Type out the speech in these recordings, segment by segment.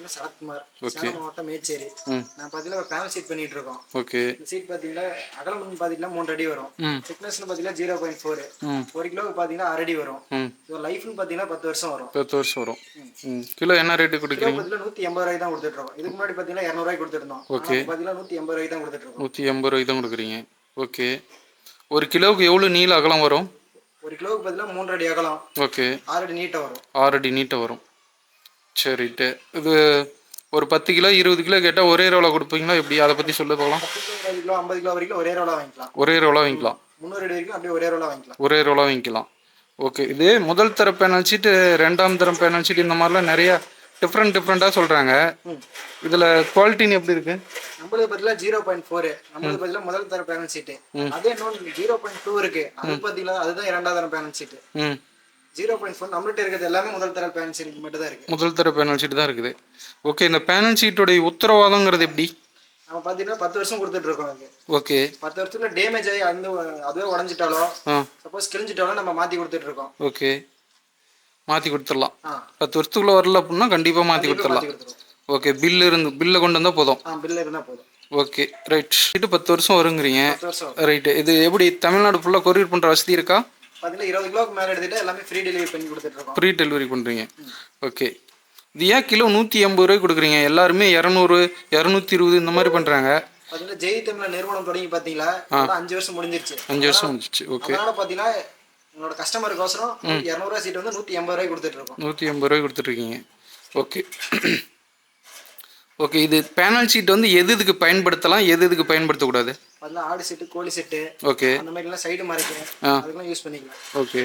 பார்த்தீங்கன்னா சரத்குமார், சேலம் மாவட்டம் மேச்சேரி. நான் பார்த்தீங்கன்னா ஒரு பேனல் சீட் பண்ணிட்டு இருக்கோம். ஓகே. இந்த சீட் பார்த்தீங்கன்னா அகலம் பார்த்தீங்கன்னா 3 அடி வரும். திக்னஸ்னு பார்த்தீங்கன்னா 0.4. 1 கிலோவுக்கு பார்த்தீங்கன்னா 6 அடி வரும். இது லைஃப்னு பார்த்தீங்கன்னா 10 வருஷம் வரும். 10 வருஷம் வரும். கிலோ என்ன ரேட்டு கொடுக்குறீங்க? கிலோ பார்த்தீங்கன்னா 180 ரூபாய் தான் கொடுத்துட்டு இருக்கோம். இதுக்கு முன்னாடி பார்த்தீங்கன்னா 200 ரூபாய் கொடுத்துருந்தோம். ஓகே. பார்த்தீங்கன்னா 180 ரூபாய் தான் கொடுத்துட்டு இருக்கோம். 180 ரூபாய் தான் கொடுக்குறீங்க. ஓகே. ஒரு கிலோவுக்கு எவ்வளோ நீள அகலம் வரும்? 1 கிலோவுக்கு பார்த்தீங்கன்னா 3 அடி அகலம். ஓகே. 6 அடி நீட்டை வரும். 6 அடி நீட்டை வரும். சரிட்டு. இது ஒரு 10 கிலோ 20 கிலோ கேட்டால் ஒரே ரோலாக கொடுப்பீங்களா எப்படி? அதை பற்றி சொல்ல போகலாம். 10 கிலோ 50 கிலோ வரைக்கும் ஒரே ரோலாக வாங்கிக்கலாம். ஒரே ரோலாக வாங்கிக்கலாம். 300 அடி வரைக்கும் அப்படியே ஒரே ரோலாக வாங்கிக்கலாம். ஒரே ரோலாக வாங்கிக்கலாம். ஓகே. இது முதல் தர பேனல் சீட்டு, ரெண்டாம் தரம் பேனல் சீட்டு, இந்த மாதிரிலாம் நிறையா டிஃப்ரெண்ட்டாக சொல்கிறாங்க. இதில் குவாலிட்டின்னு எப்படி இருக்குது? நம்மளுக்கு பார்த்தீங்கன்னா 0.4, நம்மளுக்கு பார்த்தீங்கன்னா முதல் தர பேனல் சீட்டு. அதே இன்னொன்று 0.2 இருக்கு. அது பார்த்தீங்கன்னா அதுதான் இரண்டாம் தரம் பேனல் சீட்டு. 0.4 நம்மள்ட்ட இருக்கிறது எல்லாமே முதல் தர பேனல் சீட் மட்டும் தான் இருக்கு. முதல் தர பேனல் சீட் தான் இருக்குது. ஓகே. இந்த பேனல் சீட்டோடைய உத்தரவாதங்கிறது எப்படி? நம்ம பார்த்தீங்கன்னா 10 வருஷம் கொடுத்துட்டு இருக்கோம். ஓகே. 10 வருஷத்துல டேமேஜ் ஆகி அதுவே உடஞ்சிட்டாலோ சப்போஸ் கிழிஞ்சிட்டாலும் நம்ம மாற்றி கொடுத்துட்டு இருக்கோம். ஓகே. மாற்றி கொடுத்துடலாம். 10 வருஷத்துக்குள்ள வரல அப்படின்னா கண்டிப்பாக மாற்றி கொடுத்துடலாம். ஓகே. பில்லை கொண்டு வந்தால் போதும். பில்ல இருந்தால் போதும். ஓகே. ரைட். சீட்டு 10 வருஷம் வருங்கிறீங்க. ரைட்டு. இது எப்படி தமிழ்நாடு ஃபுல்லாக கொரியர் பண்ணுற வசதி இருக்கா? பார்த்தீங்கன்னா 20 கிலோக்கு மேலே எடுத்துகிட்டு எல்லாமே ஃப்ரீ டெலிவரி பண்ணி கொடுத்துட்டு இருக்கோம். ஃப்ரீ டெலிவரி பண்ணுறீங்க. ஓகே. இது ஏன் கிலோ 180 ரூபாய் கொடுக்குறீங்க? எல்லாருமே 200, 220 இந்த மாதிரி பண்ணுறாங்க. பார்த்தீங்கன்னா ஜெய் தமிழ் நிறுவனம் தொடங்கி பார்த்தீங்களா 5 வருஷம் முடிஞ்சிருச்சு. 5 வருஷம் முடிஞ்சிச்சு. ஓகே. அதனால பார்த்தீங்கன்னா உங்களோட கஸ்டமருக்கோசரம் 200 ரூபாய் சீட் வந்து 180 ரூபாய் கொடுத்துட்டு இருக்கோம். 180 ரூபாய் கொடுத்துட்ருக்கீங்க. ஓகே. ஓகே. இது பேனல் சீட் வந்து எதுக்கு பயன்படுத்தலாம், எதுக்கு பயன்படுத்தக்கூடாது? அதெல்லாம் ஆடு செட்டு, கோழி செட்டு, ஓகே, அந்த மாதிரிலாம் சைடு மறைக்க அதுக்கெல்லாம் யூஸ் பண்ணிக்கலாம். ஓகே.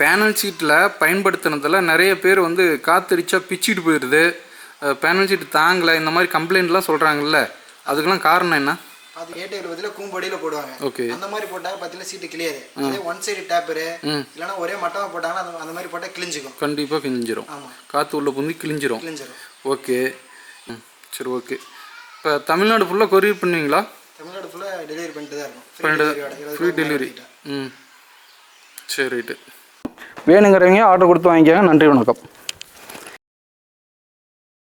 பேனல் சீட்டில் பயன்படுத்தினதில் நிறைய பேர் வந்து காத்தடிச்சா பிச்சுட்டு போயிடுது, பேனல் சீட்டு தாங்கலை, இந்த மாதிரி கம்ப்ளைண்ட்லாம் சொல்கிறாங்கல்ல, அதுக்கெல்லாம் காரணம் என்ன? அது ஏட்டையில் பதிலாக கூம்படியில் போடுவாங்க. ஓகே. அந்த மாதிரி போட்டால் பார்த்தீங்கன்னா சீட்டு கிளியாது. அதே ஒன் சைடு டேப்பரு இல்லைன்னா ஒரே மட்டமாக போட்டாங்கன்னா அந்த மாதிரி போட்டால் கிழிஞ்சிக்கும். கண்டிப்பாக கிழிஞ்சிரும். ஆமாம். காற்று உள்ள புந்தி கிழிஞ்சிரும். ஓகே. சரி. ஓகே. இப்போ தமிழ்நாடு ஃபுல்லாக கொரியர் பண்ணுவீங்களா? தமிழ்நாடு ஃபுல்லாக டெலிவரி பண்ணிட்டு தான் இருக்கும். Free delivery. சரி. ரைட்டு. வேணுங்கிறவங்க ஆர்டர் கொடுத்து வாங்கிக்கோங்க. நன்றி, வணக்கம்.